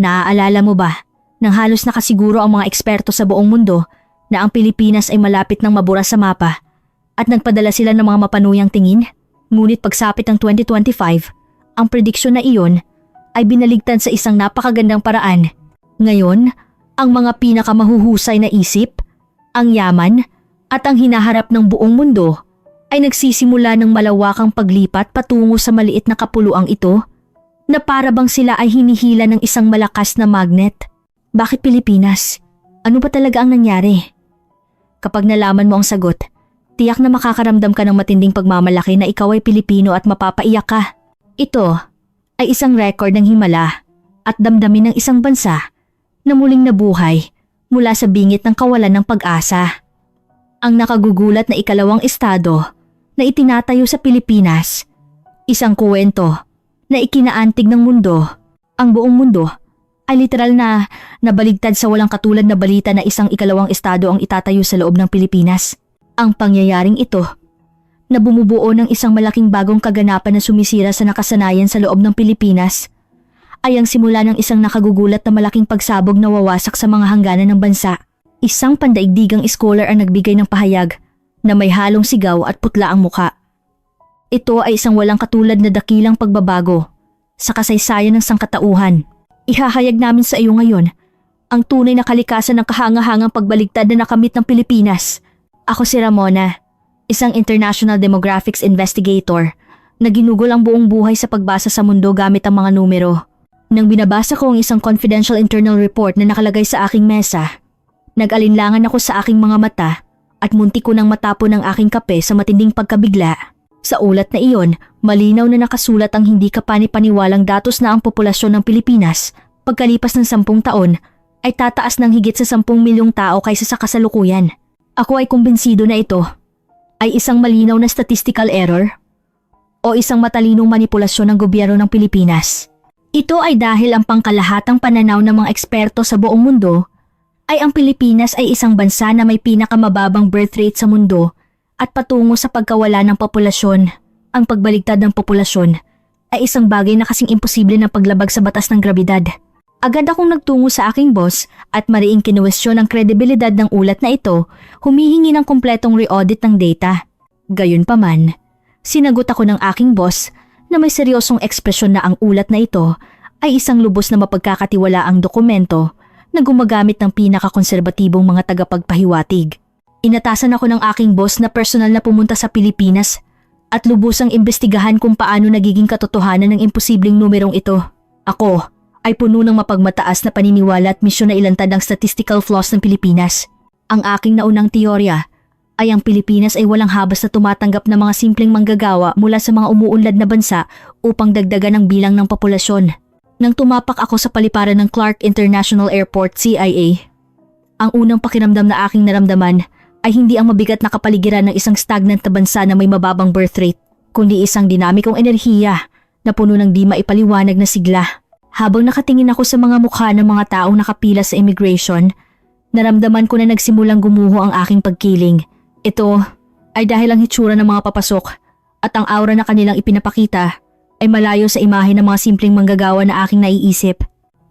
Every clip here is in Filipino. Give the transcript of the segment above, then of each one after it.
Naaalala mo ba nang halos nakasiguro ang mga eksperto sa buong mundo na ang Pilipinas ay malapit ng mabura sa mapa at nagpadala sila ng mga mapanuyang tingin? Ngunit pagsapit ng 2025, ang prediksyon na iyon ay binaligtad sa isang napakagandang paraan. Ngayon, ang mga pinakamahuhusay na isip, ang yaman at ang hinaharap ng buong mundo ay nagsisimula ng malawakang paglipat patungo sa maliit na kapuluang ito na para bang sila ay hinihila ng isang malakas na magnet. Bakit Pilipinas? Ano ba talaga ang nangyari? Kapag nalaman mo ang sagot, tiyak na makakaramdam ka ng matinding pagmamalaki na ikaw ay Pilipino at mapapaiyak ka. Ito ay isang record ng himala at damdamin ng isang bansa na muling nabuhay mula sa bingit ng kawalan ng pag-asa. Ang nakagugulat na ikalawang estado na itinatayo sa Pilipinas, isang kuwento na ikinaantig ng mundo. Ang buong mundo ay literal na nabaligtad sa walang katulad na balita na isang ikalawang estado ang itatayo sa loob ng Pilipinas. Ang pangyayaring ito na bumubuo ng isang malaking bagong kaganapan na sumisira sa nakasanayan sa loob ng Pilipinas ay ang simula ng isang nakagugulat na malaking pagsabog na wawasak sa mga hangganan ng bansa. Isang pandaigdigang scholar ang nagbigay ng pahayag na may halong sigaw at putla ang muka. Ito ay isang walang katulad na dakilang pagbabago sa kasaysayan ng sangkatauhan. Ihahayag namin sa iyo ngayon ang tunay na kalikasan ng kahangahangang pagbaligtad na nakamit ng Pilipinas. Ako si Ramona, isang international demographics investigator na ginugol ang buong buhay sa pagbasa sa mundo gamit ang mga numero. Nang binabasa ko ang isang confidential internal report na nakalagay sa aking mesa, nag-alinlangan ako sa aking mga mata at muntik ko nang matapon ang aking kape sa matinding pagkabigla. Sa ulat na iyon, malinaw na nakasulat ang hindi kapani-paniwalang datos na ang populasyon ng Pilipinas pagkalipas ng 10 taon ay tataas ng higit sa 10 milyong tao kaysa sa kasalukuyan. Ako ay kumbinsido na ito ay isang malinaw na statistical error o isang matalinong manipulasyon ng gobyerno ng Pilipinas. Ito ay dahil ang pangkalahatang pananaw ng mga eksperto sa buong mundo ay ang Pilipinas ay isang bansa na may pinakamababang birth rate sa mundo at patungo sa pagkawala ng populasyon. Ang pagbaligtad ng populasyon ay isang bagay na kasing imposible na paglabag sa batas ng grabidad. Agad akong nagtungo sa aking boss at mariing kinuwestiyon ang kredibilidad ng ulat na ito, humihingi ng kumpletong re-audit ng data. Gayunpaman, sinagot ako ng aking boss na may seryosong ekspresyon na ang ulat na ito ay isang lubos na mapagkakatiwalaang dokumento na gumagamit ng pinakakonserbatibong mga tagapagpahiwatig. Inatasan ako ng aking boss na personal na pumunta sa Pilipinas at lubusang imbestigahan kung paano nagiging katotohanan ng imposibleng numerong ito. Ako ay puno ng mapagmataas na paniniwala at misyon na ilantad ang statistical flaws ng Pilipinas. Ang aking naunang teorya ay ang Pilipinas ay walang habas na tumatanggap ng mga simpleng manggagawa mula sa mga umuunlad na bansa upang dagdagan ang bilang ng populasyon. Nang tumapak ako sa paliparan ng Clark International Airport CIA, ang unang pakiramdam na aking naramdaman ay hindi ang mabigat na kapaligiran ng isang stagnant na bansa na may mababang birth rate, kundi isang dinamikong enerhiya na puno ng di maipaliwanag na sigla. Habang nakatingin ako sa mga mukha ng mga taong nakapila sa immigration, naramdaman ko na nagsimulang gumuho ang aking pagkiling. Ito ay dahil ang hitsura ng mga papasok at ang aura na kanilang ipinapakita ay malayo sa imahe ng mga simpleng manggagawa na aking naiisip.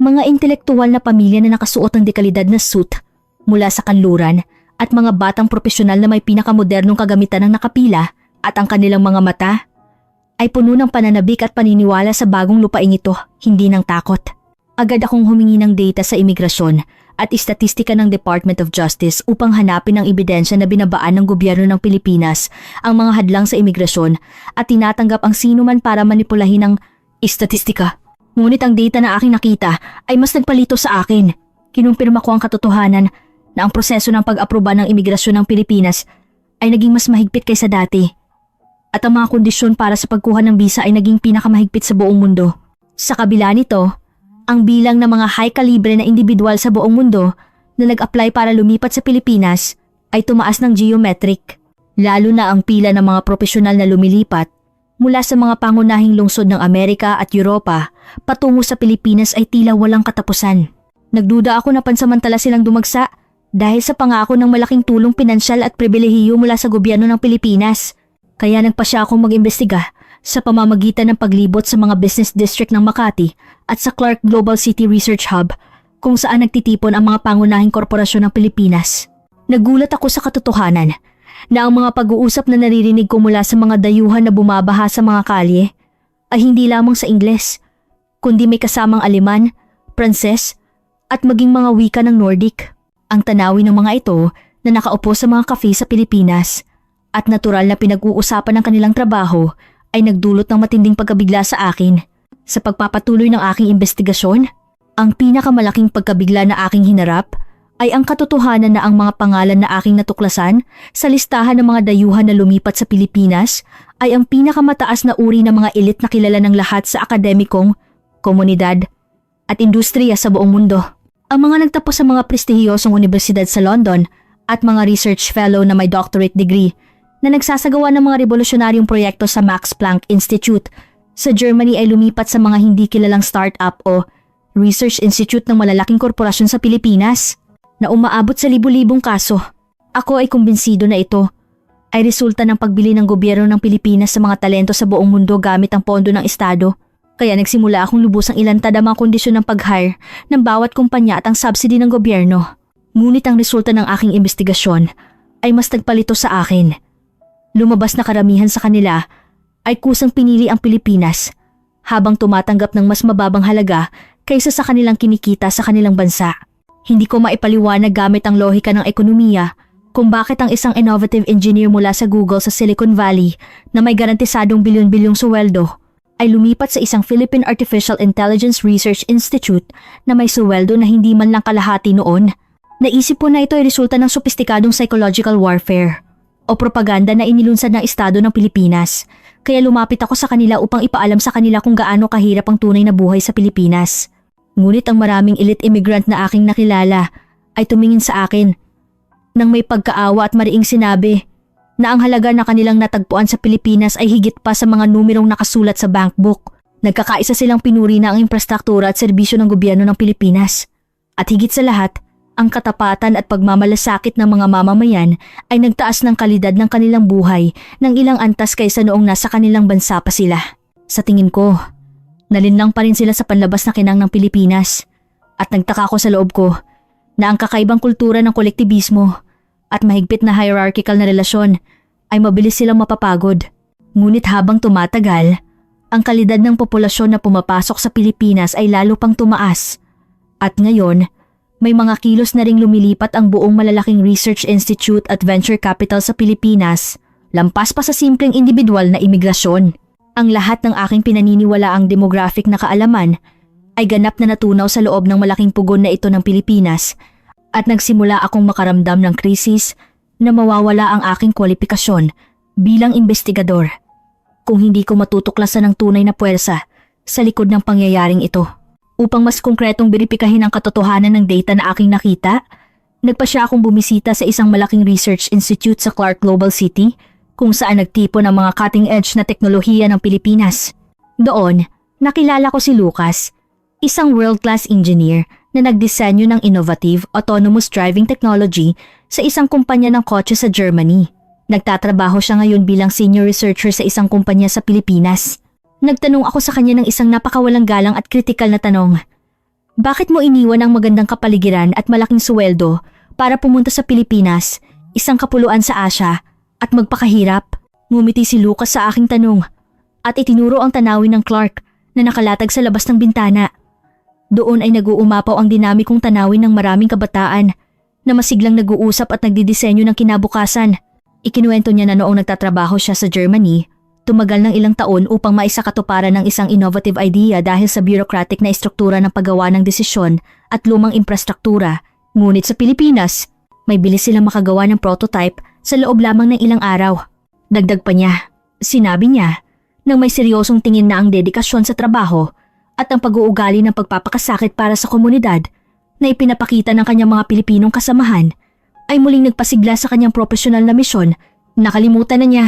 Mga intelektuwal na pamilya na nakasuot ng dekalidad na suit mula sa kanluran at mga batang profesional na may pinakamodernong kagamitan ng nakapila at ang kanilang mga mata ay puno ng pananabik at paniniwala sa bagong lupaing ito, hindi ng takot. Agad akong humingi ng data sa imigrasyon at istatistika ng Department of Justice upang hanapin ang ebidensya na binabaan ng gobyerno ng Pilipinas ang mga hadlang sa imigrasyon at tinatanggap ang sino man para manipulahin ang istatistika. Ngunit ang data na aking nakita ay mas nagpalito sa akin. Kinumpirma ko ang katotohanan na ang proseso ng pag-aproba ng imigrasyon ng Pilipinas ay naging mas mahigpit kaysa dati. At ang mga kondisyon para sa pagkuha ng visa ay naging pinakamahigpit sa buong mundo. Sa kabila nito, ang bilang ng mga high calibre na individual sa buong mundo na nag-apply para lumipat sa Pilipinas ay tumaas ng geometric. Lalo na ang pila ng mga profesional na lumilipat mula sa mga pangunahing lungsod ng Amerika at Europa patungo sa Pilipinas ay tila walang katapusan. Nagduda ako na pansamantala silang dumagsa dahil sa pangako ng malaking tulong pinansyal at pribilehiyo mula sa gobyerno ng Pilipinas. Kaya nagpasya akong mag-imbestiga sa pamamagitan ng paglibot sa mga business district ng Makati at sa Clark Global City Research Hub kung saan nagtitipon ang mga pangunahing korporasyon ng Pilipinas. Nagulat ako sa katotohanan na ang mga pag-uusap na naririnig ko mula sa mga dayuhan na bumabaha sa mga kalye ay hindi lamang sa Ingles, kundi may kasamang Aleman, Pranses at maging mga wika ng Nordic. Ang tanawin ng mga ito na nakaupo sa mga cafe sa Pilipinas at natural na pinag-uusapan ng kanilang trabaho ay nagdulot ng matinding pagkabigla sa akin. Sa pagpapatuloy ng aking investigasyon, ang pinakamalaking pagkabigla na aking hinarap ay ang katotohanan na ang mga pangalan na aking natuklasan sa listahan ng mga dayuhan na lumipat sa Pilipinas ay ang pinakamataas na uri ng mga elite na kilala ng lahat sa akademikong, komunidad at industriya sa buong mundo. Ang mga nagtapos sa mga prestihiyosong universidad sa London at mga research fellow na may doctorate degree na nagsasagawa ng mga revolusyonaryong proyekto sa Max Planck Institute sa Germany ay lumipat sa mga hindi kilalang startup o research institute ng malalaking korporasyon sa Pilipinas na umaabot sa libu-libong kaso. Ako ay kumbinsido na ito ay resulta ng pagbili ng gobyerno ng Pilipinas sa mga talento sa buong mundo gamit ang pondo ng Estado. Kaya nagsimula akong lubusang ilantad ang mga kondisyon ng pag-hire ng bawat kumpanya at ang subsidy ng gobyerno. Ngunit ang resulta ng aking investigasyon ay mas nagpalito sa akin. Lumabas na karamihan sa kanila ay kusang pinili ang Pilipinas habang tumatanggap ng mas mababang halaga kaysa sa kanilang kinikita sa kanilang bansa. Hindi ko maipaliwanag gamit ang lohika ng ekonomiya kung bakit ang isang innovative engineer mula sa Google sa Silicon Valley na may garantisadong bilyon-bilyong suweldo ay lumipat sa isang Philippine Artificial Intelligence Research Institute na may suweldo na hindi man lang kalahati noon. Naisip po na ito ay resulta ng sopistikadong psychological warfare o propaganda na inilunsad ng Estado ng Pilipinas. Kaya lumapit ako sa kanila upang ipaalam sa kanila kung gaano kahirap ang tunay na buhay sa Pilipinas. Ngunit ang maraming elite immigrant na aking nakilala ay tumingin sa akin nang may pagkaawa at mariing sinabi na ang halaga na kanilang natagpuan sa Pilipinas ay higit pa sa mga numerong nakasulat sa bank book. Nagkakaisa silang pinuri na ang infrastruktura at serbisyo ng gobyerno ng Pilipinas. At higit sa lahat, ang katapatan at pagmamalasakit ng mga mamamayan ay nagtaas ng kalidad ng kanilang buhay ng ilang antas kaysa noong nasa kanilang bansa pa sila. Sa tingin ko, nalinlang pa rin sila sa panlabas na kinang ng Pilipinas at nagtaka ko sa loob ko na ang kakaibang kultura ng kolektibismo at mahigpit na hierarchical na relasyon ay mabilis silang mapapagod. Ngunit habang tumatagal, ang kalidad ng populasyon na pumapasok sa Pilipinas ay lalo pang tumaas. At ngayon, may mga kilos na ring lumilipat ang buong malalaking research institute at venture capital sa Pilipinas, lampas pa sa simpleng individual na imigrasyon. Ang lahat ng aking pinaniniwalaang demographic na kaalaman ay ganap na natunaw sa loob ng malaking pugon na ito ng Pilipinas at nagsimula akong makaramdam ng krisis na mawawala ang aking kwalifikasyon bilang investigador kung hindi ko matutuklasan ang tunay na puwersa sa likod ng pangyayaring ito. Upang mas konkretong beripikahin ang katotohanan ng data na aking nakita, nagpasya akong bumisita sa isang malaking research institute sa Clark Global City kung saan nagtipon ang mga cutting-edge na teknolohiya ng Pilipinas. Doon, nakilala ko si Lucas, isang world-class engineer na nagdisenyo ng innovative autonomous driving technology sa isang kumpanya ng kotse sa Germany. Nagtatrabaho siya ngayon bilang senior researcher sa isang kumpanya sa Pilipinas. Nagtanong ako sa kanya ng isang napakawalang galang at kritikal na tanong. Bakit mo iniwan ang magandang kapaligiran at malaking suweldo para pumunta sa Pilipinas, isang kapuluan sa Asia, at magpakahirap? Ngumiti si Lucas sa aking tanong at itinuro ang tanawin ng Clark na nakalatag sa labas ng bintana. Doon ay nag-uumapaw ang dinamikong tanawin ng maraming kabataan na masiglang nag-uusap at nagdidisenyo ng kinabukasan. Ikinuwento niya na noong nagtatrabaho siya sa Germany, tumagal ng ilang taon upang maisakatuparan ng isang innovative idea dahil sa bureaucratic na istruktura ng paggawa ng desisyon at lumang infrastruktura. Ngunit sa Pilipinas, may bilis silang makagawa ng prototype sa loob lamang ng ilang araw. Dagdag pa niya, sinabi niya, nang may seryosong tingin na ang dedikasyon sa trabaho at ang pag-uugali ng pagpapakasakit para sa komunidad na ipinapakita ng kanyang mga Pilipinong kasamahan, ay muling nagpasigla sa kanyang profesional na misyon. Nakalimutan na niya.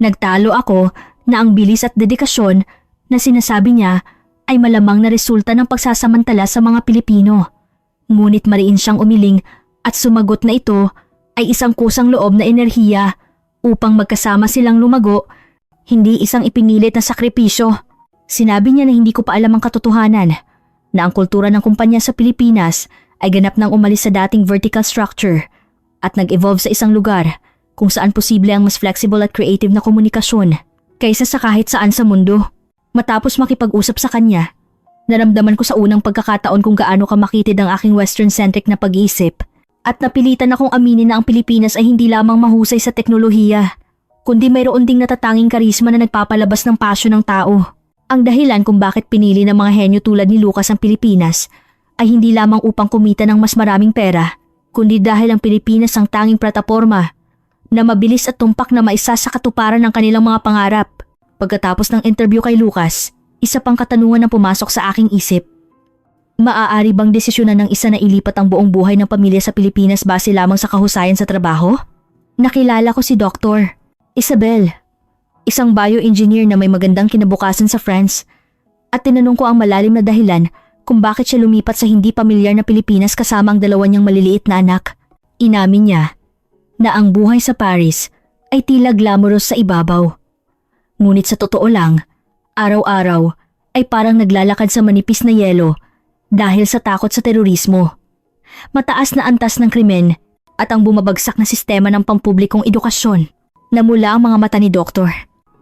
Nagtalo ako na ang bilis at dedikasyon na sinasabi niya ay malamang na resulta ng pagsasamantala sa mga Pilipino. Ngunit mariin siyang umiling at sumagot na ito ay isang kusang loob na enerhiya upang magkasama silang lumago hindi isang ipinilit na sakripisyo. Sinabi niya na hindi ko pa alam ang katotohanan, na ang kultura ng kumpanya sa Pilipinas ay ganap nang umalis sa dating vertical structure at nag-evolve sa isang lugar kung saan posible ang mas flexible at creative na komunikasyon kaysa sa kahit saan sa mundo. Matapos makipag-usap sa kanya, naramdaman ko sa unang pagkakataon kung gaano kamakitid ang aking Western-centric na pag-iisip at napilitan akong aminin na ang Pilipinas ay hindi lamang mahusay sa teknolohiya, kundi mayroon ding natatanging karisma na nagpapalabas ng pasyon ng tao. Ang dahilan kung bakit pinili ng mga henyo tulad ni Lucas ang Pilipinas ay hindi lamang upang kumita ng mas maraming pera, kundi dahil ang Pilipinas ang tanging plataporma na mabilis at tumpak na maisa sa katuparan ng kanilang mga pangarap. Pagkatapos ng interview kay Lucas, isa pang katanungan ang pumasok sa aking isip. Maaari bang desisyonan ng isa na ilipat ang buong buhay ng pamilya sa Pilipinas base lamang sa kahusayan sa trabaho? Nakilala ko si Dr. Isabel, isang bioengineer na may magandang kinabukasan sa France, at tinanong ko ang malalim na dahilan kung bakit siya lumipat sa hindi pamilyar na Pilipinas kasama ang dalawa niyang maliliit na anak. Inamin niya na ang buhay sa Paris ay tila glamorous sa ibabaw. Ngunit sa totoo lang, araw-araw ay parang naglalakad sa manipis na yelo dahil sa takot sa terorismo, mataas na antas ng krimen at ang bumabagsak na sistema ng pampublikong edukasyon. Namula ang mga mata ni Dr.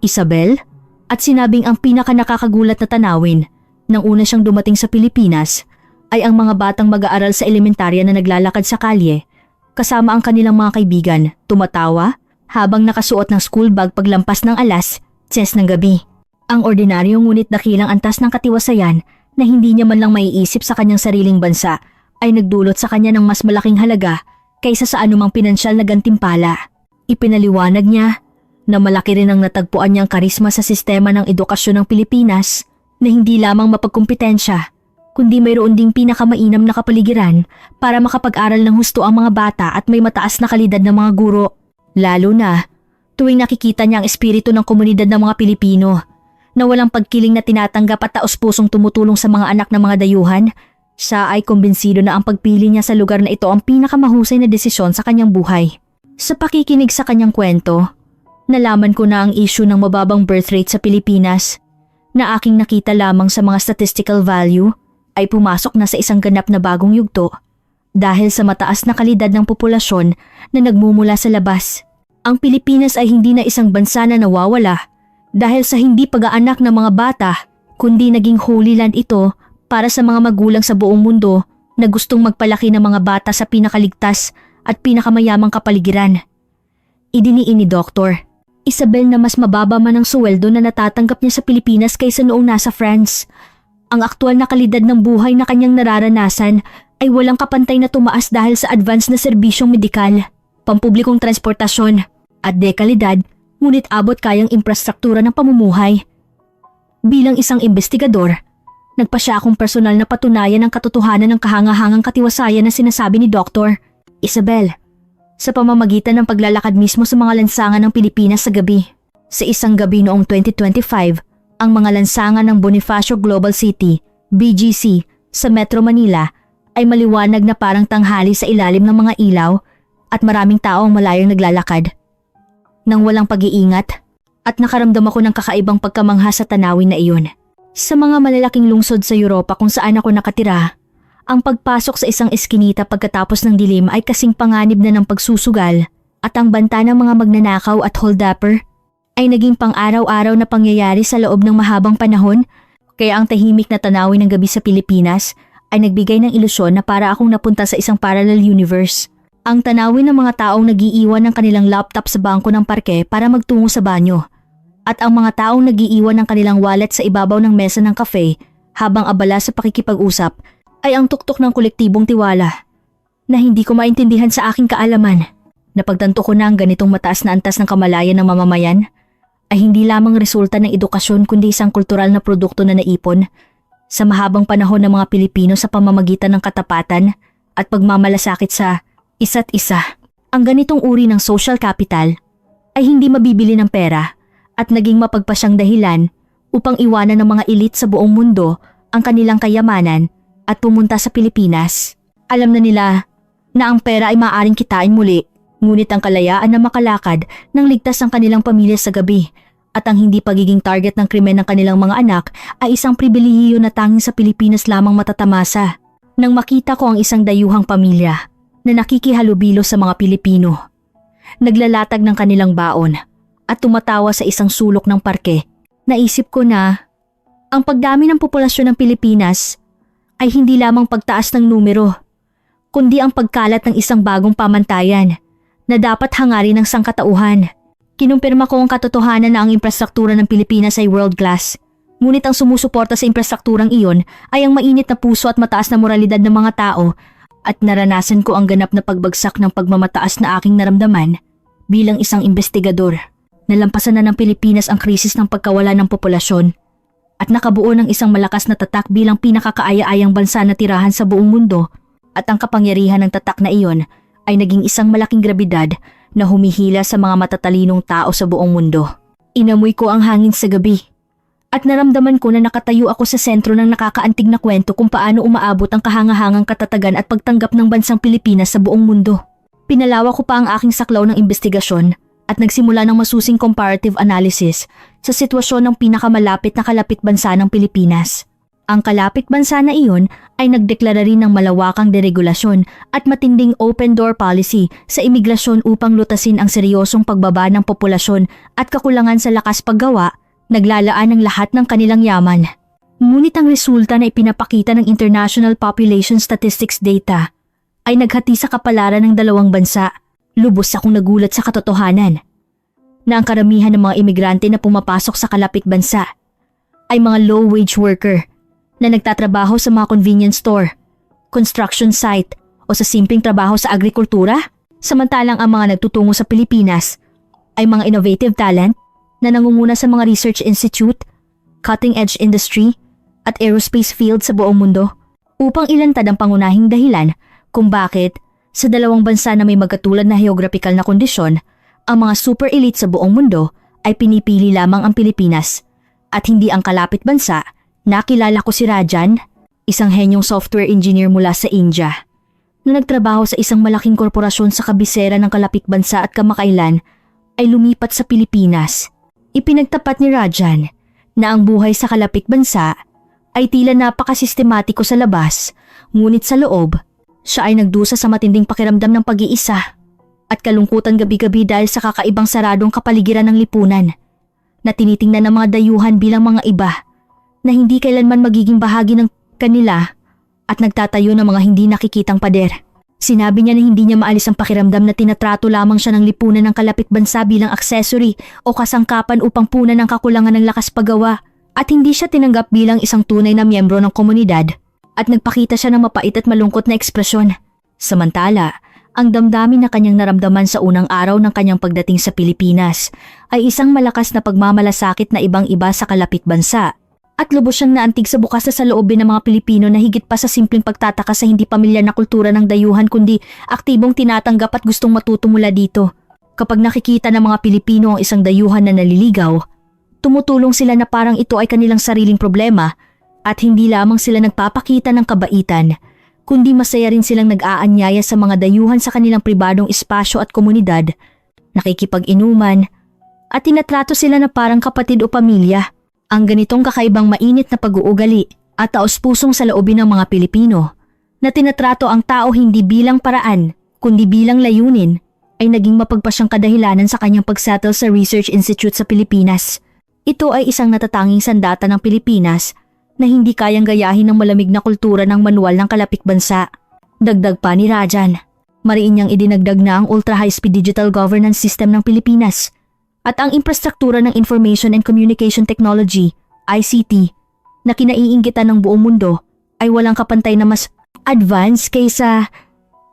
Isabel at sinabing ang pinaka-nakakagulat na tanawin nang una siyang dumating sa Pilipinas ay ang mga batang mag-aaral sa elementarya na naglalakad sa kalye kasama ang kanilang mga kaibigan, tumatawa habang nakasuot ng school bag paglampas ng 10:00 ng gabi. Ang ordinaryo ngunit dakilang antas ng katiwasayan na hindi niya man lang maiisip sa kanyang sariling bansa ay nagdulot sa kanya ng mas malaking halaga kaysa sa anumang pinansyal na gantimpala. Ipinaliwanag niya na malaki rin ang natagpuan niyang karisma sa sistema ng edukasyon ng Pilipinas na hindi lamang mapagkumpetensya, kundi mayroon ding pinakamainam na kapaligiran para makapag-aral ng husto ang mga bata at may mataas na kalidad ng mga guro. Lalo na tuwing nakikita niya ang espiritu ng komunidad ng mga Pilipino na walang pagkiling na tinatanggap at taos-pusong tumutulong sa mga anak ng mga dayuhan, siya ay kumbinsido na ang pagpili niya sa lugar na ito ang pinakamahusay na desisyon sa kanyang buhay. Sa pakikinig sa kanyang kwento, nalaman ko na ang issue ng mababang birth rate sa Pilipinas na aking nakita lamang sa mga statistical value ay pumasok na sa isang ganap na bagong yugto dahil sa mataas na kalidad ng populasyon na nagmumula sa labas. Ang Pilipinas ay hindi na isang bansa na nawawala dahil sa hindi pag-aanak ng mga bata, kundi naging holy land ito para sa mga magulang sa buong mundo na gustong magpalaki ng mga bata sa pinakaligtas at pinakamayamang kapaligiran. Idiniin ni Dr. Isabel na mas mababa man ang sweldo na natatanggap niya sa Pilipinas kaysa noong nasa France. Ang aktual na kalidad ng buhay na kanyang nararanasan ay walang kapantay na tumaas dahil sa advance na serbisyong medikal, pampublikong transportasyon at dekalidad, ngunit abot kayang infrastruktura ng pamumuhay. Bilang isang investigador, nagpa siya akong personal na patunayan ng katotohanan ng kahangahangang katiwasayan na sinasabi ni Dr. Isabel sa pamamagitan ng paglalakad mismo sa mga lansangan ng Pilipinas sa gabi. Sa isang gabi noong 2025, ang mga lansangan ng Bonifacio Global City, BGC, sa Metro Manila ay maliwanag na parang tanghali sa ilalim ng mga ilaw at maraming tao ang malayong naglalakad. Nang walang pag-iingat at nakaramdam ako ng kakaibang pagkamangha sa tanawin na iyon. Sa mga malalaking lungsod sa Europa kung saan ako nakatira, ang pagpasok sa isang eskinita pagkatapos ng dilim ay kasing panganib na ng pagsusugal at ang banta ng mga magnanakaw at hold-upper ay naging pang-araw-araw na pangyayari sa loob ng mahabang panahon, kaya ang tahimik na tanawin ng gabi sa Pilipinas ay nagbigay ng ilusyon na para akong napunta sa isang parallel universe. Ang tanawin ng mga taong nagiiwan ng kanilang laptop sa bangko ng parke para magtungo sa banyo at ang mga taong nagiiwan ng kanilang wallet sa ibabaw ng mesa ng cafe habang abala sa pakikipag-usap ay ang tuktok ng kolektibong tiwala na hindi ko maintindihan sa aking kaalaman. Napagtanto ko na ang ganitong mataas na antas ng kamalayan ng mamamayan ay hindi lamang resulta ng edukasyon kundi isang kultural na produkto na naipon sa mahabang panahon ng mga Pilipino sa pamamagitan ng katapatan at pagmamalasakit sa isa't isa. Ang ganitong uri ng social capital ay hindi mabibili ng pera at naging mapagpasyang dahilan upang iwanan ng mga elite sa buong mundo ang kanilang kayamanan at pumunta sa Pilipinas. Alam na nila na ang pera ay maaaring kitain muli, ngunit ang kalayaan na makalakad nang ligtas ang kanilang pamilya sa gabi At ang hindi pagiging target ng krimen ng kanilang mga anak ay isang pribilehiyo na tanging sa Pilipinas lamang matatamasa. Nang makita ko ang isang dayuhang pamilya na nakikihalubilo sa mga Pilipino, naglalatag ng kanilang baon at tumatawa sa isang sulok ng parke, naisip ko na ang pagdami ng populasyon ng Pilipinas ay hindi lamang pagtaas ng numero, kundi ang pagkalat ng isang bagong pamantayan na dapat hangarin ng sangkatauhan. Kinumpirma ko ang katotohanan na ang infrastruktura ng Pilipinas ay world class. Ngunit ang sumusuporta sa infrastrukturang iyon ay ang mainit na puso at mataas na moralidad ng mga tao, at naranasan ko ang ganap na pagbagsak ng pagmamataas na aking naramdaman bilang isang investigador. Nalampasan na ng Pilipinas ang krisis ng pagkawala ng populasyon at nakabuo ng isang malakas na tatak bilang pinakakaaya-ayang bansa na tirahan sa buong mundo, at ang kapangyarihan ng tatak na iyon ay naging isang malaking grabidad na humihila sa mga matatalinong tao sa buong mundo. Inamoy ko ang hangin sa gabi at naramdaman ko na nakatayo ako sa sentro ng nakakaantig na kwento kung paano umaabot ang kahangahangang katatagan at pagtanggap ng bansang Pilipinas sa buong mundo. Pinalawa ko pa ang aking saklaw ng investigasyon at nagsimula ng masusing comparative analysis sa sitwasyon ng pinakamalapit na kalapit bansa ng Pilipinas. Ang kalapit bansa na iyon ay nagdeklara rin ng malawakang deregulasyon at matinding open door policy sa imigrasyon upang lutasin ang seryosong pagbaba ng populasyon at kakulangan sa lakas paggawa, naglalaan ng lahat ng kanilang yaman. Ngunit ang resulta na ipinapakita ng International Population Statistics Data ay naghati sa kapalaran ng dalawang bansa. Lubos akong nagulat sa katotohanan na ang karamihan ng mga imigrante na pumapasok sa kalapit bansa ay mga low-wage worker na nagtatrabaho sa mga convenience store, construction site o sa simpleng trabaho sa agrikultura, samantalang ang mga nagtutungo sa Pilipinas ay mga innovative talent na nangunguna sa mga research institute, cutting-edge industry at aerospace field sa buong mundo, upang ilantad ang pangunahing dahilan kung bakit sa dalawang bansa na may magkatulad na geographical na kondisyon, ang mga super elite sa buong mundo ay pinipili lamang ang Pilipinas at hindi ang kalapit bansa. Nakilala ko si Rajan, isang henyong software engineer mula sa India, na nagtrabaho sa isang malaking korporasyon sa kabisera ng kalapit bansa at kamakailan ay lumipat sa Pilipinas. Ipinagtapat ni Rajan na ang buhay sa kalapit bansa ay tila napakasistematiko sa labas, ngunit sa loob, siya ay nagdusa sa matinding pakiramdam ng pag-iisa at kalungkutan gabi-gabi dahil sa kakaibang saradong kapaligiran ng lipunan na tinitingnan ng mga dayuhan bilang mga iba na hindi kailanman magiging bahagi ng kanila at nagtatayo ng mga hindi nakikitang pader. Sinabi niya na hindi niya maalis ang pakiramdam na tinatrato lamang siya ng lipunan ng kalapit bansa bilang accessory o kasangkapan upang punan ng kakulangan ng lakas paggawa, at hindi siya tinanggap bilang isang tunay na miyembro ng komunidad at nagpakita siya ng mapait at malungkot na ekspresyon. Samantala, ang damdamin na kanyang naramdaman sa unang araw ng kanyang pagdating sa Pilipinas ay isang malakas na pagmamalasakit na ibang-iba sa kalapit bansa. At lubos siyang naantig sa bukas na saloobin ng mga Pilipino na higit pa sa simpleng pagtataka sa hindi pamilyar na kultura ng dayuhan, kundi aktibong tinatanggap at gustong matuto mula dito. Kapag nakikita ng mga Pilipino ang isang dayuhan na naliligaw, tumutulong sila na parang ito ay kanilang sariling problema, at hindi lamang sila nagpapakita ng kabaitan, kundi masaya rin silang nag-aanyaya sa mga dayuhan sa kanilang pribadong espasyo at komunidad, nakikipag-inuman, at tinatrato sila na parang kapatid o pamilya. Ang ganitong kakaibang mainit na pag-uugali at taos-pusong saloobin ng mga Pilipino na tinatrato ang tao hindi bilang paraan kundi bilang layunin ay naging mapagpasyang kadahilanan sa kanyang pagsettle sa Research Institute sa Pilipinas. Ito ay isang natatanging sandata ng Pilipinas na hindi kayang gayahin ng malamig na kultura ng manual ng kalapit bansa. Dagdag pa ni Rajan, mariin niyang idinagdag na ang Ultra High-Speed Digital Governance System ng Pilipinas at ang infrastruktura ng Information and Communication Technology, ICT, na kinaiinggitan ng buong mundo ay walang kapantay na mas advanced kaysa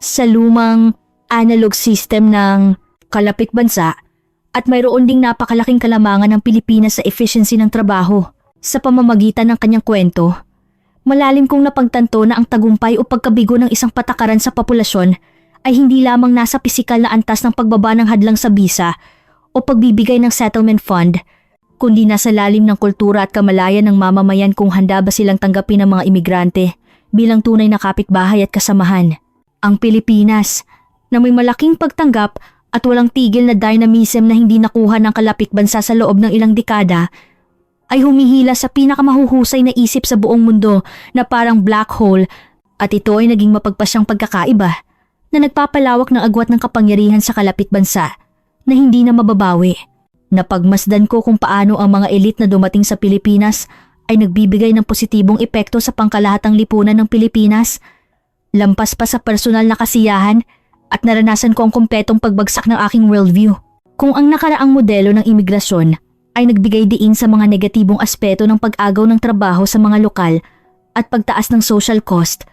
sa lumang analog system ng kalapit bansa, at mayroon ding napakalaking kalamangan ng Pilipinas sa efficiency ng trabaho. Sa pamamagitan ng kanyang kwento, malalim kong napagtanto na ang tagumpay o pagkabigo ng isang patakaran sa populasyon ay hindi lamang nasa pisikal na antas ng pagbaba ng hadlang sa bisa o pagbibigay ng settlement fund, kundi nasa lalim ng kultura at kamalayan ng mamamayan kung handa ba silang tanggapin ang mga imigrante bilang tunay na kapitbahay at kasamahan. Ang Pilipinas, na may malaking pagtanggap at walang tigil na dynamism na hindi nakuha ng kalapit bansa sa loob ng ilang dekada, ay humihila sa pinakamahuhusay na isip sa buong mundo na parang black hole, at ito ay naging mapagpasyang pagkakaiba na nagpapalawak ng agwat ng kapangyarihan sa kalapit bansa na hindi na mababawi. Napagmasdan ko kung paano ang mga elite na dumating sa Pilipinas ay nagbibigay ng positibong epekto sa pangkalahatang lipunan ng Pilipinas. Lampas pa sa personal na kasiyahan at naranasan ko ang kumpletong pagbagsak ng aking worldview. Kung ang nakaraang modelo ng imigrasyon ay nagbigay diin sa mga negatibong aspeto ng pag-agaw ng trabaho sa mga lokal at pagtaas ng social cost,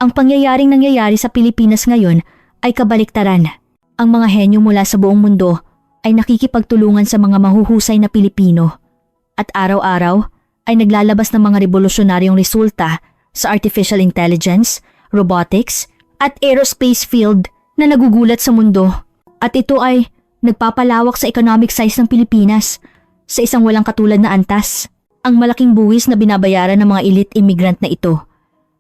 ang pangyayaring nangyayari sa Pilipinas ngayon ay kabaliktaran. Ang mga henyo mula sa buong mundo ay nakikipagtulungan sa mga mahuhusay na Pilipino at araw-araw ay naglalabas ng mga revolusyonaryong resulta sa artificial intelligence, robotics at aerospace field na nagugulat sa mundo. At ito ay nagpapalawak sa economic size ng Pilipinas sa isang walang katulad na antas. Ang malaking buwis na binabayaran ng mga elite immigrant na ito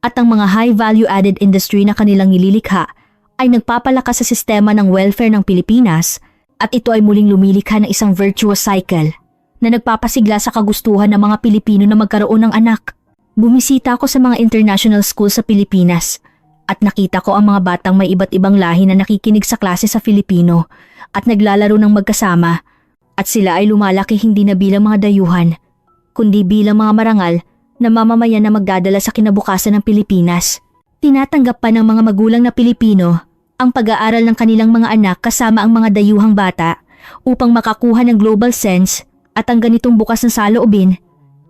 at ang mga high value added industry na kanilang nililikha ay nagpapalakas sa sistema ng welfare ng Pilipinas, at ito ay muling lumilikha ng isang virtuous cycle na nagpapasigla sa kagustuhan ng mga Pilipino na magkaroon ng anak. Bumisita ako sa mga international school sa Pilipinas at nakita ko ang mga batang may iba't ibang lahi na nakikinig sa klase sa Filipino at naglalaro ng magkasama, at sila ay lumalaki hindi na bilang mga dayuhan, kundi bilang mga marangal na mamamayan na magdadala sa kinabukasan ng Pilipinas. Tinatanggap pa ng mga magulang na Pilipino ang pag-aaral ng kanilang mga anak kasama ang mga dayuhang bata upang makakuha ng global sense, at ang ganitong bukas na saloobin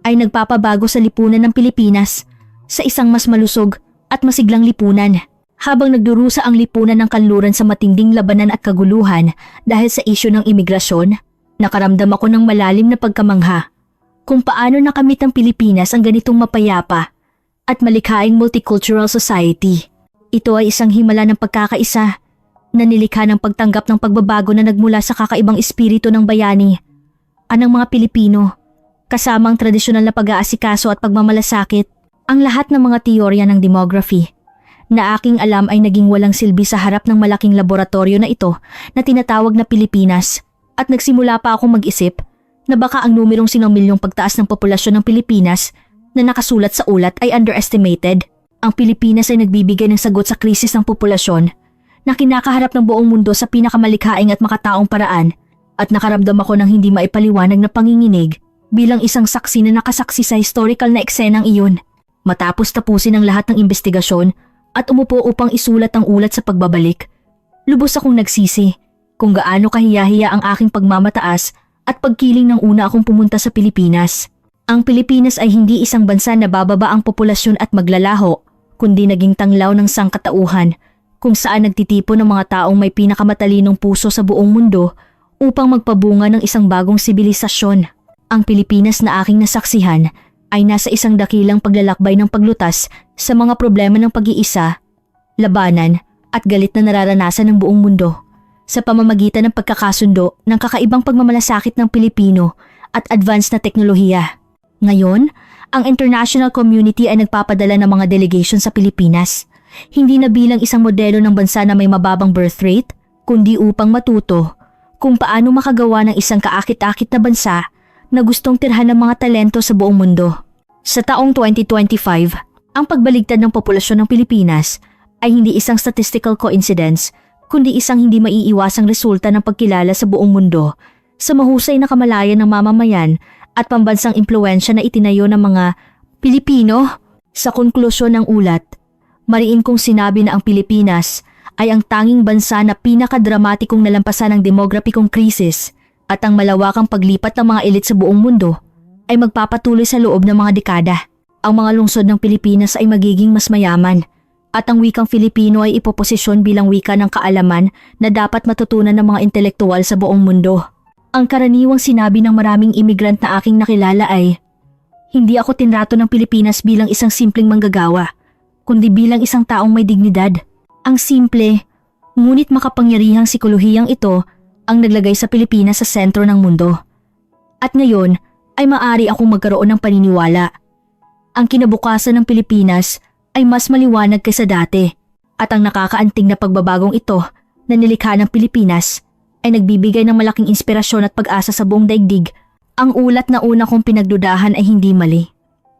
ay nagpapabago sa lipunan ng Pilipinas sa isang mas malusog at masiglang lipunan. Habang nagdurusa ang lipunan ng kanluran sa matinding labanan at kaguluhan dahil sa isyu ng imigrasyon, nakaramdam ako ng malalim na pagkamangha kung paano nakamit ng Pilipinas ang ganitong mapayapa at malikhaing multicultural society. Ito ay isang himala ng pagkakaisa na nilikha ng pagtanggap ng pagbabago na nagmula sa kakaibang espiritu ng bayani. Anang mga Pilipino, kasamang tradisyonal na pag-aasikaso at pagmamalasakit, ang lahat ng mga teorya ng demography na aking alam ay naging walang silbi sa harap ng malaking laboratorio na ito na tinatawag na Pilipinas, at nagsimula pa akong mag-isip na baka ang numerong sinomilyong pagtaas ng populasyon ng Pilipinas na nakasulat sa ulat ay underestimated. Ang Pilipinas ay nagbibigay ng sagot sa krisis ng populasyon na kinakaharap ng buong mundo sa pinakamalikhaing at makataong paraan, at nakaramdam ako ng hindi maipaliwanag na panginginig bilang isang saksi na nakasaksi sa historical na eksenang iyon. Matapos tapusin ang lahat ng investigasyon at umupo upang isulat ang ulat sa pagbabalik, lubos akong nagsisi kung gaano kahiyahiya ang aking pagmamataas at pagkiling ng una akong pumunta sa Pilipinas. Ang Pilipinas ay hindi isang bansa na bababa ang populasyon at maglalaho, kundi naging tanglaw ng sangkatauhan kung saan nagtitipon ng mga taong may pinakamatalinong puso sa buong mundo upang magpabunga ng isang bagong sibilisasyon. Ang Pilipinas na aking nasaksihan ay nasa isang dakilang paglalakbay ng paglutas sa mga problema ng pag-iisa, labanan at galit na nararanasan ng buong mundo sa pamamagitan ng pagkakasundo ng kakaibang pagmamalasakit ng Pilipino at advanced na teknolohiya. Ngayon, ang international community ay nagpapadala ng mga delegation sa Pilipinas, hindi na bilang isang modelo ng bansa na may mababang birth rate, kundi upang matuto kung paano makagawa ng isang kaakit-akit na bansa na gustong tirhan ng mga talento sa buong mundo. Sa taong 2025, ang pagbaligtad ng populasyon ng Pilipinas ay hindi isang statistical coincidence, kundi isang hindi maiiwasang resulta ng pagkilala sa buong mundo sa mahusay na kamalayan ng mamamayan at pambansang impluwensya na itinayo ng mga Pilipino. Sa konklusyon ng ulat, mariin kong sinabi na ang Pilipinas ay ang tanging bansa na pinakadramatikong nalampasan ng demograpikong krisis, at ang malawakang paglipat ng mga elit sa buong mundo ay magpapatuloy sa loob ng mga dekada. Ang mga lungsod ng Pilipinas ay magiging mas mayaman, at ang wikang Filipino ay ipoposisyon bilang wika ng kaalaman na dapat matutunan ng mga intelektuwal sa buong mundo. Ang karaniwang sinabi ng maraming immigrant na aking nakilala ay, hindi ako tinrato ng Pilipinas bilang isang simpleng manggagawa, kundi bilang isang taong may dignidad. Ang simple, ngunit makapangyarihang psikolohiyang ito ang naglagay sa Pilipinas sa sentro ng mundo. At ngayon ay maaari akong magkaroon ng paniniwala. Ang kinabukasan ng Pilipinas ay mas maliwanag kaysa dati, at ang nakakaanting na pagbabagong ito na nilikha ng Pilipinas ay nagbibigay ng malaking inspirasyon at pag-asa sa buong daigdig, ang ulat na una kong pinagdudahan ay hindi mali,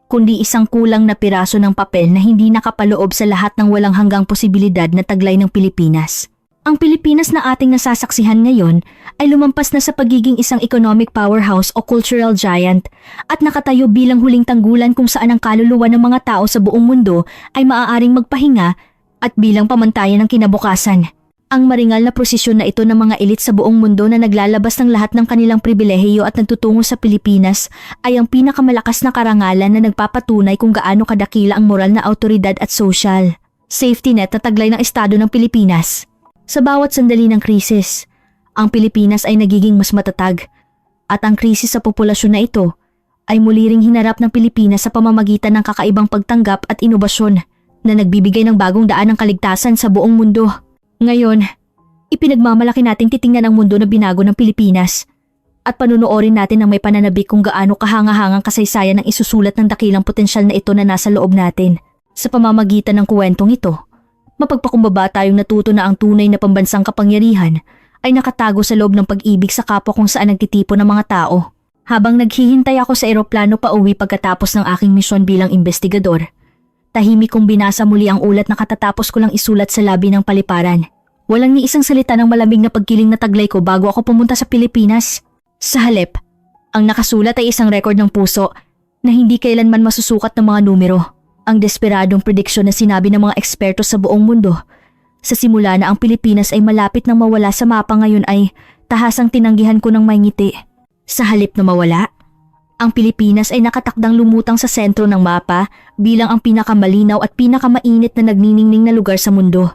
kundi isang kulang na piraso ng papel na hindi nakapaloob sa lahat ng walang hanggang posibilidad na taglay ng Pilipinas. Ang Pilipinas na ating nasasaksihan ngayon ay lumampas na sa pagiging isang economic powerhouse o cultural giant at nakatayo bilang huling tanggulan kung saan ang kaluluwa ng mga tao sa buong mundo ay maaaring magpahinga at bilang pamantayan ng kinabukasan. Ang maringal na prosesyon na ito ng mga elit sa buong mundo na naglalabas ng lahat ng kanilang pribilehiyo at nagtutungo sa Pilipinas ay ang pinakamalakas na karangalan na nagpapatunay kung gaano kadakila ang moral na autoridad at social safety net na taglay ng Estado ng Pilipinas. Sa bawat sandali ng krisis, ang Pilipinas ay nagiging mas matatag at ang krisis sa populasyon na ito ay muli ring hinarap ng Pilipinas sa pamamagitan ng kakaibang pagtanggap at inobasyon na nagbibigay ng bagong daan ng kaligtasan sa buong mundo. Ngayon, ipinagmamalaki nating titingnan ang mundo na binago ng Pilipinas at panunuorin natin ng may pananabik kung gaano kahanga-hangang kasaysayan ang isusulat ng dakilang potensyal na ito na nasa loob natin. Sa pamamagitan ng kwentong ito, mapagpakumbaba tayong natuto na ang tunay na pambansang kapangyarihan ay nakatago sa loob ng pag-ibig sa kapwa kung saan nagtitipon ng mga tao. Habang naghihintay ako sa eroplano pa uwi pagkatapos ng aking misyon bilang investigador, tahimik kong binasa muli ang ulat na katatapos ko lang isulat sa labi ng paliparan. Walang ni isang salita ng malamig na pagkiling na taglay ko bago ako pumunta sa Pilipinas. Sa halip, ang nakasulat ay isang record ng puso na hindi kailanman masusukat ng mga numero. Ang desperadong prediksyon na sinabi ng mga eksperto sa buong mundo. Sa simula na ang Pilipinas ay malapit nang mawala sa mapa ngayon ay tahasang tinanggihan ko ng may ngiti. Sa halip na mawala, ang Pilipinas ay nakatakdang lumutang sa sentro ng mapa bilang ang pinakamalinaw at pinakamainit na nagniningning na lugar sa mundo.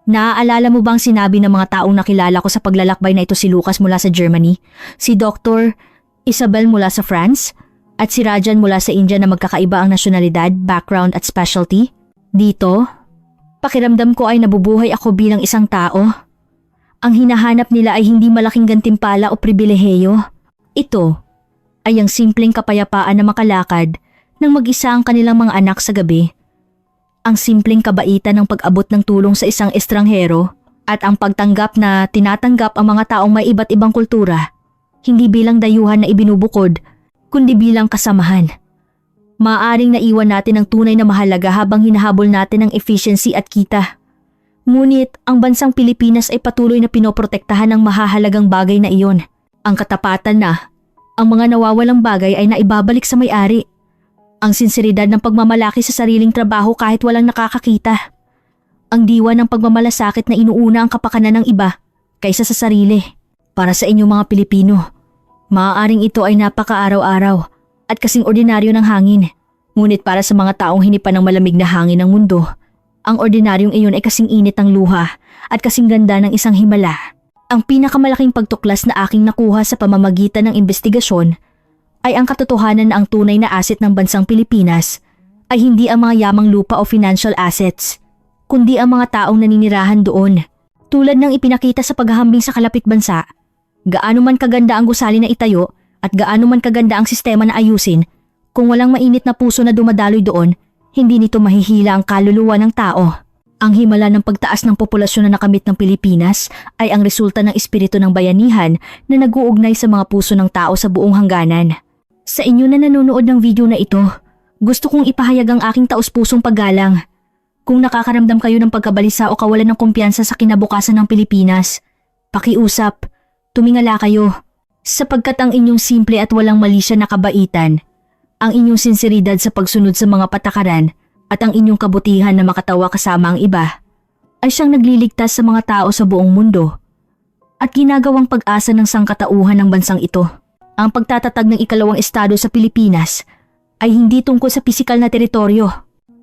Naaalala mo bang sinabi ng mga taong nakilala ko sa paglalakbay na ito si Lucas mula sa Germany, si Dr. Isabel mula sa France, at si Rajan mula sa India na magkakaiba ang nasyonalidad, background at specialty? Dito, pakiramdam ko ay nabubuhay ako bilang isang tao. Ang hinahanap nila ay hindi malaking gantimpala o pribileheyo. Ito ay ang simpleng kapayapaan na makalakad nang mag-isa ang kanilang mga anak sa gabi. Ang simpleng kabaitan ng pag-abot ng tulong sa isang estranghero at ang pagtanggap na tinatanggap ang mga taong may iba't ibang kultura, hindi bilang dayuhan na ibinubukod, kundi bilang kasamahan. Maaaring naiwan natin ang tunay na mahalaga habang hinahabol natin ang efficiency at kita. Ngunit ang bansang Pilipinas ay patuloy na pinoprotektahan ng mahahalagang bagay na iyon. Ang katapatan na ang mga nawawalang bagay ay naibabalik sa may-ari. Ang sinseridad ng pagmamalaki sa sariling trabaho kahit walang nakakakita. Ang diwa ng pagmamalasakit na inuuna ang kapakanan ng iba kaysa sa sarili. Para sa inyong mga Pilipino, maaaring ito ay napaka-araw-araw at kasing ordinaryo ng hangin. Ngunit para sa mga taong hinipan ng malamig na hangin ng mundo, ang ordinaryong iyon ay kasing init ng luha at kasing ganda ng isang himala. Ang pinakamalaking pagtuklas na aking nakuha sa pamamagitan ng investigasyon ay ang katotohanan na ang tunay na asset ng bansang Pilipinas ay hindi ang mga yamang lupa o financial assets, kundi ang mga taong naninirahan doon. Tulad ng ipinakita sa paghahambing sa kalapit bansa, gaano man kaganda ang gusali na itayo at gaano man kaganda ang sistema na ayusin, kung walang mainit na puso na dumadaloy doon, hindi nito mahihila ang kaluluwa ng tao. Ang himala ng pagtaas ng populasyon na nakamit ng Pilipinas ay ang resulta ng espiritu ng bayanihan na nag-uugnay sa mga puso ng tao sa buong hangganan. Sa inyo na nanonood ng video na ito, gusto kong ipahayag ang aking taus-pusong paggalang. Kung nakakaramdam kayo ng pagkabalisa o kawalan ng kumpiyansa sa kinabukasan ng Pilipinas, pakiusap, tumingala kayo. Sapagkat ang inyong simple at walang malisya na kabaitan, ang inyong sinseridad sa pagsunod sa mga patakaran at ang inyong kabutihan na makatawa kasama ang iba, ay siyang nagliligtas sa mga tao sa buong mundo at ginagawang pag-asa ng sangkatauhan ng bansang ito. Ang pagtatatag ng ikalawang estado sa Pilipinas ay hindi tungkol sa pisikal na teritoryo.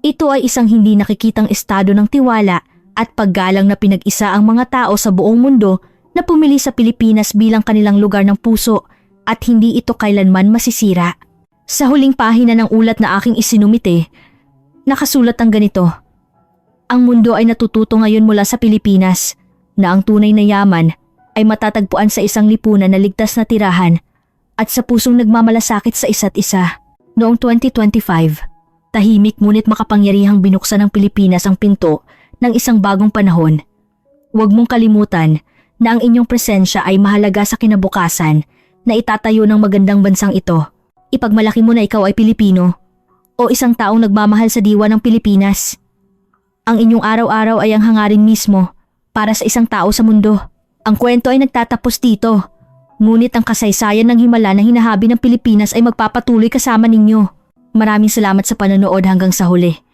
Ito ay isang hindi nakikitang estado ng tiwala at paggalang na pinag-isa ang mga tao sa buong mundo na pumili sa Pilipinas bilang kanilang lugar ng puso at hindi ito kailanman masisira. Sa huling pahina ng ulat na aking isinumite, nakasulat ang ganito: ang mundo ay natututo ngayon mula sa Pilipinas na ang tunay na yaman ay matatagpuan sa isang lipunan na ligtas na tirahan at sa pusong nagmamalasakit sa isa't isa. Noong 2025, tahimik ngunit makapangyarihang binuksan ng Pilipinas ang pinto ng isang bagong panahon. Huwag mong kalimutan na ang inyong presensya ay mahalaga sa kinabukasan na itatayo ng magandang bansang ito. Ipagmalaki mo na ikaw ay Pilipino o isang taong nagmamahal sa diwa ng Pilipinas. Ang inyong araw-araw ay ang hangarin mismo para sa isang tao sa mundo. Ang kwento ay nagtatapos dito, ngunit ang kasaysayan ng himala na hinahabi ng Pilipinas ay magpapatuloy kasama ninyo. Maraming salamat sa panonood hanggang sa huli.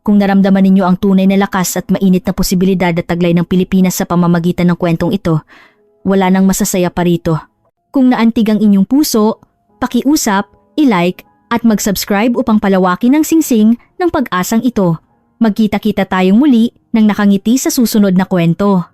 Kung naramdaman ninyo ang tunay na lakas at mainit na posibilidad at taglay ng Pilipinas sa pamamagitan ng kwentong ito, wala nang masasaya pa rito. Kung naantig ang inyong puso, pakiusap, i-like at mag-subscribe upang palawakin ang singsing ng pag-asang ito. Magkita-kita tayong muli nang nakangiti sa susunod na kwento.